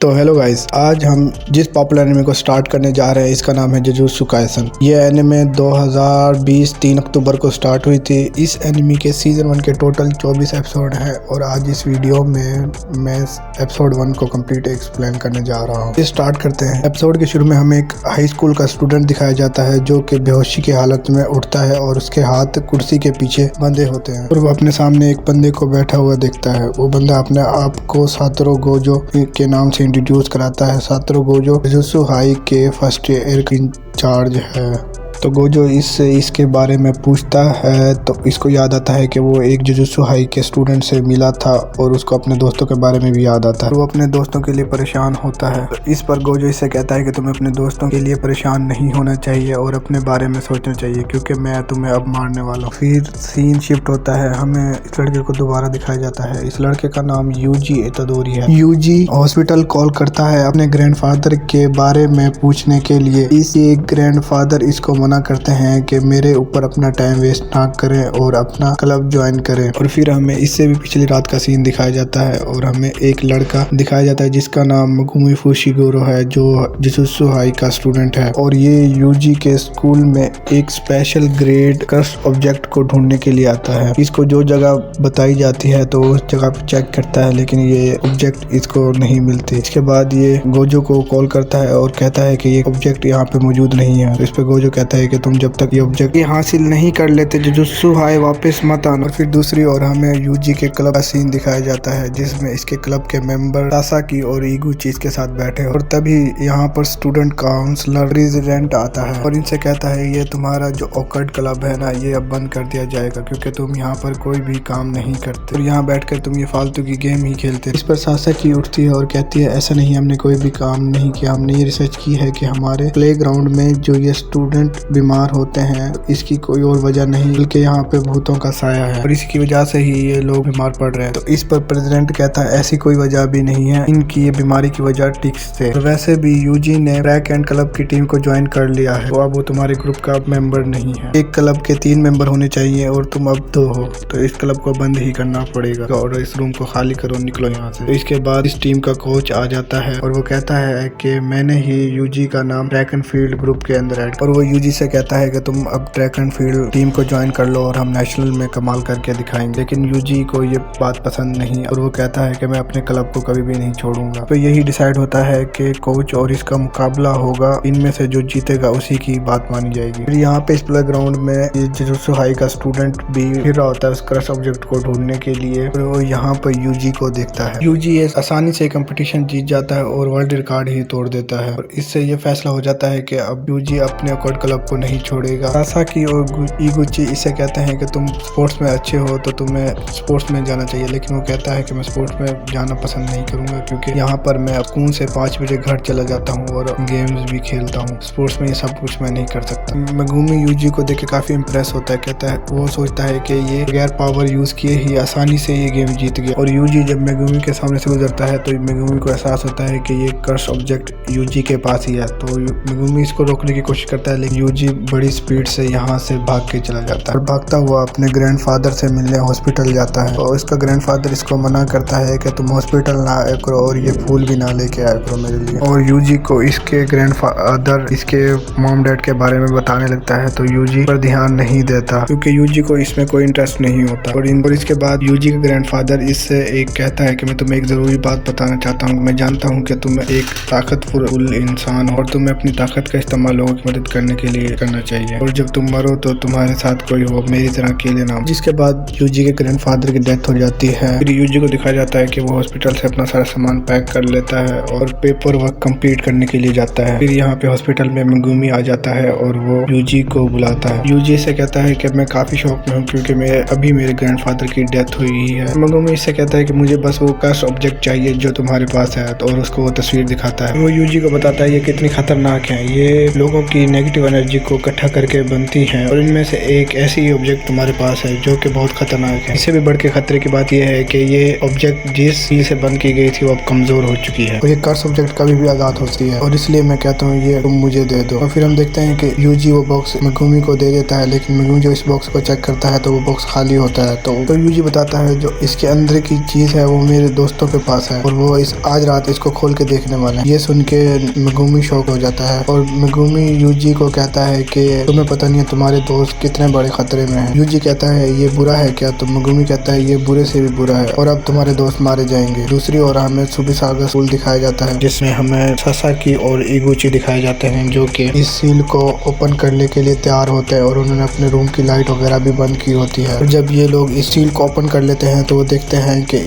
तो hello guys, आज हम जिस पॉपुलर एनिमे को स्टार्ट करने जा रहे हैं इसका नाम है जुजुत्सु काइसन। ये एनिमे 2020 3 अक्टूबर को स्टार्ट हुई थी। इस एनिमे के सीजन 1 के टोटल 24 एपिसोड हैं और आज इस वीडियो में मैं एपिसोड 1 को कंप्लीट एक्सप्लेन करने जा रहा हूँ। स्टार्ट करते हैं। एपिसोड के शुरू में हमें एक हाई स्कूल का स्टूडेंट दिखाया जाता है जो कि बेहोशी की हालत में उठता है और उसके हाथ कुर्सी के पीछे बंधे होते हैं और वो अपने सामने एक बंदे को बैठा हुआ देखता है। वो बंदा अपने आप को सातोरू गोजो के नाम से इंट्रोड्यूस कराता है। सातोरू गोजो जुजुत्सु हाई के फर्स्ट ईयर इंचार्ज है। तो गोजो इससे इसके बारे में पूछता है तो इसको याद आता है कि वो एक जुजुत्सु हाई के स्टूडेंट से मिला था और उसको अपने दोस्तों के बारे में भी याद आता है। वो अपने दोस्तों के लिए परेशान होता है। तो इस पर गोजो इससे कहता है कि तुम्हें अपने दोस्तों के लिए परेशान नहीं होना चाहिए और अपने बारे में सोचना चाहिए क्योंकि मैं तुम्हें अब मारने वाला हूँ। फिर सीन शिफ्ट होता है। हमें इस लड़के को दोबारा दिखाया जाता है। इस लड़के का नाम यूजी इतादोरी है। यूजी हॉस्पिटल कॉल करता है अपने ग्रैंडफादर के बारे में पूछने के लिए। इसी ग्रैंडफादर इसको मना करते हैं कि मेरे ऊपर अपना टाइम वेस्ट ना करें और अपना क्लब ज्वाइन करें। और फिर हमें इससे भी पिछली रात का सीन दिखाया जाता है और हमें एक लड़का दिखाया जाता है जिसका नाम मगुमी फुशिगोरो है जो जुजुत्सु हाई का स्टूडेंट है और ये यूजी के स्कूल में एक स्पेशल ग्रेड कर्स ऑब्जेक्ट को ढूंढने के लिए आता है। इसको जो जगह बताई जाती है तो उस जगह पे चेक करता है लेकिन ये ऑब्जेक्ट इसको नहीं मिलती। इसके बाद ये गोजो को कॉल करता है और कहता है कि ये ऑब्जेक्ट यहाँ पे मौजूद नहीं है। इस पे गोजो कहता है कि तुम जब तक ये ऑब्जेक्ट हासिल नहीं कर लेते जुजुत्सु हाई वापस मत आना। और फिर दूसरी ओर हमें यूजी के क्लब का सीन दिखाया जाता है जिसमें इसके क्लब के मेंबर सासाकी और इगुची इसके साथ बैठे और तभी यहाँ पर स्टूडेंट काउंसलर प्रेसिडेंट आता है और इनसे कहता है ये तुम्हारा जो ऑकर्ड क्लब है ना ये अब बंद कर दिया जाएगा क्योंकि तुम यहाँ पर कोई भी काम नहीं करते और यहाँ बैठकर तुम ये फालतू की गेम ही खेलते। इस पर सासाकी उठती है और कहती है ऐसा नहीं, हमने कोई भी काम नहीं किया। हमने ये रिसर्च की है कि हमारे प्लेग्राउंड में जो ये स्टूडेंट बीमार होते हैं इसकी कोई और वजह नहीं बल्कि यहाँ पे भूतों का साया है और इसकी वजह से ही ये लोग बीमार पड़ रहे हैं। तो इस पर प्रेसिडेंट कहता है ऐसी कोई वजह भी नहीं है, इनकी ये बीमारी की वजह टिक्स थे। तो वैसे भी यूजी ने ट्रैक एंड क्लब की टीम को ज्वाइन कर लिया है तो अब वो तुम्हारे ग्रुप का मेंबर नहीं है। एक क्लब के 3 मेंबर होने चाहिए और तुम अब 2 हो तो इस क्लब को बंद ही करना पड़ेगा और इस रूम को खाली करो, निकलो यहाँ से। तो इसके बाद इस टीम का कोच आ जाता है और वो कहता है कि मैंने ही यूजी का नाम ट्रैक एंड फील्ड ग्रुप के अंदर ऐड और वो यूजी से कहता है कि तुम अब ट्रैक एंड फील्ड टीम को ज्वाइन कर लो और हम नेशनल में कमाल करके दिखाएंगे। लेकिन यूजी को ये बात पसंद नहीं और वो कहता है कि मैं अपने क्लब को कभी भी नहीं छोड़ूंगा। तो यही डिसाइड होता है कि कोच और इसका मुकाबला होगा, इनमें से जो जीतेगा उसी की बात मानी जाएगी। फिर यहाँ पे इस प्लेग्राउंड में ये जुजुत्सु हाई का स्टूडेंट भी फिर रहा होता है उस क्रश ऑब्जेक्ट को ढूंढने के लिए और वो यहाँ पर यूजी को देखता है। यूजी आसानी से कंपटीशन जीत जाता है और वर्ल्ड रिकॉर्ड ही तोड़ देता है और इससे ये फैसला हो जाता है कि अब यूजी अपने ऑकवर्ड क्लब को नहीं छोड़ेगा। सासाकी और इगुची इसे कहते हैं कि तुम स्पोर्ट्स में अच्छे हो तो तुम्हें स्पोर्ट्स में जाना चाहिए, लेकिन वो कहता है कि मैं स्पोर्ट्स में जाना पसंद नहीं करूंगा क्योंकि यहाँ पर मैं स्कूल से 5 बजे घर चला जाता हूँ और गेम्स भी खेलता हूँ। स्पोर्ट्स में ये सब कुछ मैं नहीं कर सकता। मगुमी यूजी को देख के काफी इंप्रेस होता है। कहता है वो सोचता है कि ये बगैर पावर यूज किए ही आसानी से ये गेम जीत गया और यूजी जब मगुमी के सामने से गुजरता है तो मगुमी को एहसास होता है कि ये कर्स ऑब्जेक्ट यूजी के पास ही है। तो मगुमी इसको रोकने की कोशिश करता है लेकिन यूजी बड़ी स्पीड से यहाँ से भाग के चला जाता है और भागता हुआ अपने ग्रैंडफादर से मिलने हॉस्पिटल जाता है और इसका ग्रैंडफादर इसको मना करता है कि तुम हॉस्पिटल ना आया करो और ये फूल भी ना लेके आया करो मेरे लिए। और यूजी को इसके ग्रैंडफादर इसके मॉम डैड के बारे में बताने लगता है तो यूजी पर ध्यान नहीं देता क्योंकि यूजी को इसमें कोई इंटरेस्ट नहीं होता। और इसके बाद यूजी का ग्रैंडफादर इससे एक कहता है कि मैं तुम्हें एक जरूरी बात बताना चाहता हूँ। मैं जानता हूँ कि तुम एक ताकतवर इंसान हो और तुम्हें अपनी ताकत का इस्तेमाल लोगों की मदद करने के लिए करना चाहिए और जब तुम मरो तो तुम्हारे साथ कोई हो मेरी तरह अकेले ना। जिसके बाद यूजी के ग्रैंडफादर की डेथ हो जाती है। फिर यूजी को दिखाया जाता है कि वो हॉस्पिटल से अपना सारा सामान पैक कर लेता है और पेपर वर्क कंप्लीट करने के लिए जाता है। फिर यहाँ पे हॉस्पिटल में मगुमी आ जाता है और वो यूजी को बुलाता है। यूजी से कहता है कि मैं काफी शौक में हूँ क्योंकि अभी मेरे ग्रैंडफादर की डेथ हुई है। मगुमी इससे कहता है कि मुझे बस वो कर्स ऑब्जेक्ट चाहिए जो तुम्हारे पास है और उसको वो तस्वीर दिखाता है। वो यूजी को बताता है ये कितनी खतरनाक है, ये लोगों की नेगेटिव एनर्जी यूजी को इकट्ठा करके बनती हैं और इनमें से एक ऐसी ऑब्जेक्ट तुम्हारे पास है जो कि बहुत खतरनाक है। इससे भी बढ़ के खतरे की बात यह है कि ये ऑब्जेक्ट जिस स्टील से बंद की गई थी वो अब कमजोर हो चुकी है और ये कर्स ऑब्जेक्ट कभी भी आजाद होती है और इसलिए मैं कहता हूँ ये तुम मुझे दे दो। और फिर हम देखते हैं कि यूजी वो बॉक्स मेगुमी को दे देता है, लेकिन मेगुमी जो इस बॉक्स को चेक करता है तो वो बॉक्स खाली होता है। तो यूजी बताता है जो इसके अंदर की चीज है वो मेरे दोस्तों के पास है और वो आज रात इसको खोल के देखने वाले हैं। ये सुन के मेगुमी शॉक हो जाता है और मेगुमी यूजी को कहता है कि तुम्हें पता नहीं है तुम्हारे दोस्त कितने बड़े खतरे में हैं। यूजी कहता है ये बुरा है क्या? तो मेगुमी कहता है ये बुरे से भी बुरा है और अब तुम्हारे दोस्त मारे जाएंगे। दूसरी ओर हमें सुबिसागा स्कूल दिखाया जाता है जिसमें हमें सासाकी और इगुची दिखाए जाते हैं जो कि इस सील को ओपन करने के लिए तैयार होते हैं और उन्होंने अपने रूम की लाइट वगैरह भी बंद की होती है। और जब ये लोग इस सील को ओपन कर लेते हैं तो वो देखते हैं कि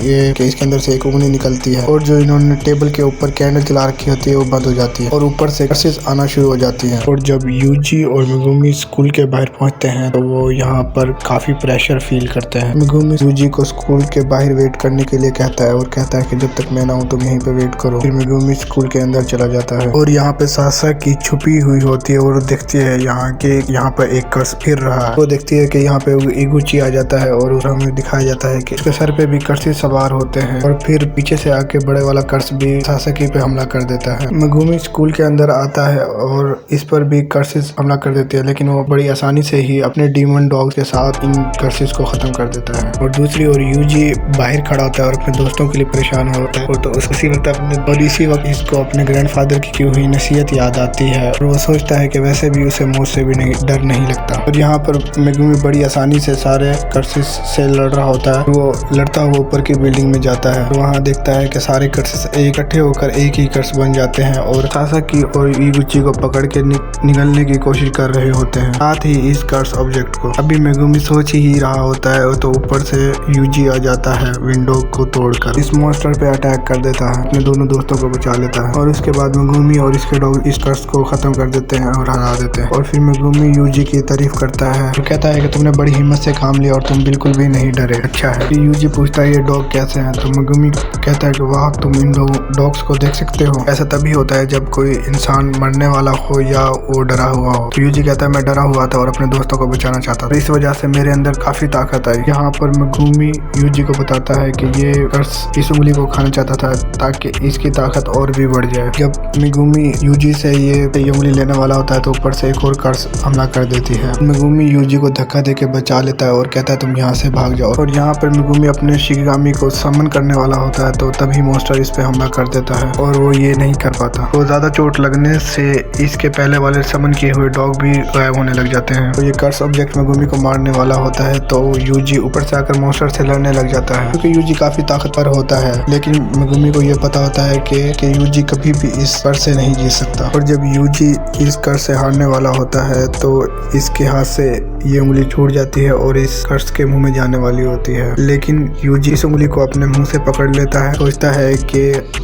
इसके अंदर से एक उंगली निकलती है और जो इन्होंने टेबल के ऊपर कैंडल जला रखी होती है वो बंद हो जाती है और ऊपर से कर्सेस आना शुरू हो जाती है। और जब यूजी और मेगुमी स्कूल के बाहर पहुंचते हैं तो वो यहाँ पर काफी प्रेशर फील करते हैं। मेगुमी यूजी को स्कूल के बाहर वेट करने के लिए कहता है और कहता है कि जब तक मैं ना हूँ तुम यहीं पे वेट करो। फिर मेगुमी स्कूल के अंदर चला जाता है और यहाँ पे सासाकी छुपी हुई होती है और देखती है यहाँ पर एक कर्स फिर रहा है। वो देखती है कि यहाँ पे इगुची आ जाता है और हमें दिखाया जाता है कि उसके सर पे भी कर्सेस सवार होते हैं और फिर पीछे से आके बड़े वाला कर्स भी सासाकी पे हमला कर देता है। मेगुमी स्कूल के अंदर आता है और इस पर भी कर्सेस हमला कर देते हैं, लेकिन वो बड़ी आसानी से ही अपने डीमन डॉग के साथ इन कर्सेस को खत्म कर देता है। और दूसरी ओर यूजी बाहर खड़ा होता है और अपने दोस्तों के लिए परेशान होता है और तो उसी वक्त इसको अपने ग्रैंडफादर की हुई नसीहत याद आती है और वो सोचता है कि वैसे भी उसे मौत से भी डर नहीं लगता। और यहाँ पर मेगुमी बड़ी आसानी से सारे कर्सेस से लड़ रहा होता है। वो लड़ता हुआ ऊपर की बिल्डिंग में जाता है और वहाँ देखता है कि सारे कर्सेस इकट्ठे होकर एक ही कर्स बन जाते हैं और सासाकी और इगुची को पकड़ के निगलने की कोशिश कर रहे होते हैं, साथ ही इस कर्स ऑब्जेक्ट को। अभी मेगुमी सोच ही रहा होता है तो ऊपर से यूजी आ जाता है विंडो को तोड़कर इस मॉन्स्टर पे अटैक कर देता है, अपने दोनों दोस्तों को बचा लेता है और उसके बाद मेगुमी और इसके डॉग इस कर्स को खत्म कर देते हैं और हरा देते हैं। और फिर मेगुमी यूजी की तारीफ करता है और कहता है कि तुमने बड़ी हिम्मत से काम लिया और तुम बिल्कुल भी नहीं डरे, अच्छा है। फिर यूजी पूछता है ये डॉग कैसे हैं? तो मेगुमी कहता है कि वाह तुम इन डॉग्स को देख सकते हो, ऐसा तभी होता है जब कोई इंसान मरने वाला हो या वो डरा हुआ हो। तो यूजी कहता है मैं डरा हुआ था और अपने दोस्तों को बचाना चाहता था, इस वजह से मेरे अंदर काफी ताकत आई। यहाँ पर मेगुमी यूजी को बताता है कि ये कर्स इस उंगली को खाना चाहता था ताकि इसकी ताकत और भी बढ़ जाए। जब मेगुमी यूजी से ये उंगली लेने वाला होता है तो ऊपर से एक और कर्स हमला कर देती है। मेगुमी यूजी को धक्का देके बचा लेता है और कहता है तुम यहाँ से भाग जाओ। और यहाँ पर मेगुमी अपने शिकिगामी को समन करने वाला होता है तो तभी मॉन्स्टर इस पे हमला कर देता है और वो ये नहीं कर पाता। तो ज्यादा चोट लगने से इसके पहले वाले समन किए हुए डॉग भी गायब होने लग जाते हैं। तो ये कर्स ऑब्जेक्ट मेगुमी को मारने वाला होता है तो यूजी ऊपर से आकर मॉन्स्टर से लड़ने लग जाता है क्योंकि यूजी काफी ताकतवर होता है, लेकिन मेगुमी को ये पता होता है कि यूजी कभी भी इस कर्स से नहीं जीत सकता। और जब यूजी इस कर्स से हारने वाला होता है तो इसके हाथ से ये उंगली छूट जाती है और इस कर्स के मुंह में जाने वाली होती है, लेकिन यूजी इस उंगली को अपने मुंह से पकड़ लेता है, सोचता है कि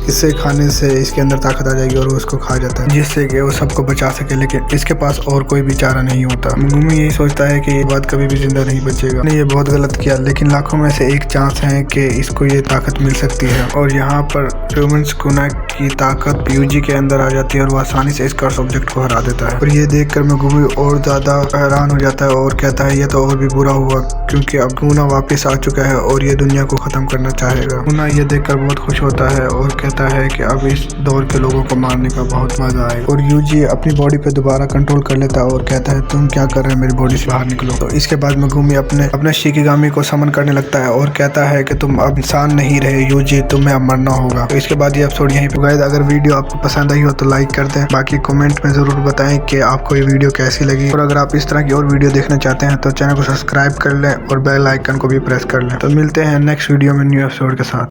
इसे खाने से इसके अंदर ताकत आ जाएगी और वो उसको खा जाता है जिससे कि वो सबको बचा सके, लेकिन इसके पास और कोई भी चारा नहीं होता। मेगुमी यही सोचता है कि ये बात कभी भी जिंदा नहीं बचेगा, नहीं ये बहुत गलत किया, लेकिन लाखों में से एक चांस है कि इसको ये ताकत मिल सकती है। और यहाँ पर ह्यूमन सुकुना की ताकत यूजी के अंदर आ जाती है और वो आसानी से इस कर्स ऑब्जेक्ट को हरा देता है। और ये देखकर मेगुमी और ज्यादा हैरान हो जाता है और कहता है ये तो और भी बुरा हुआ क्योंकि अब गुना वापस आ चुका है और ये दुनिया को खत्म करना चाहेगा। गुना ये देखकर बहुत खुश होता है और कहता है कि अब इस दौर के लोगों को मारने का बहुत मजा आएगा। और यूजी अपनी बॉडी पे दोबारा कंट्रोल कर लेता है और कहता है तुम क्या कर रहे हो, मेरी बॉडी से बाहर निकलो। तो इसके बाद मेगुमी अपने शिकिगामी को समन करने लगता है और कहता है कि तुम अब इंसान नहीं रहे यूजी, तुम्हें अब मरना होगा। तो इसके बाद ये एपिसोड यहीं पे गाइस, अगर वीडियो आपको पसंद आई हो तो लाइक कर दें, बाकी कमेंट में जरूर बताएं कि आपको ये वीडियो कैसी लगी। और अगर आप इस तरह की और वीडियो देखना चाहते हैं तो चैनल को सब्सक्राइब कर लें और बेल आइकन को भी प्रेस कर लें। तो मिलते हैं नेक्स्ट वीडियो में न्यू एपिसोड के साथ।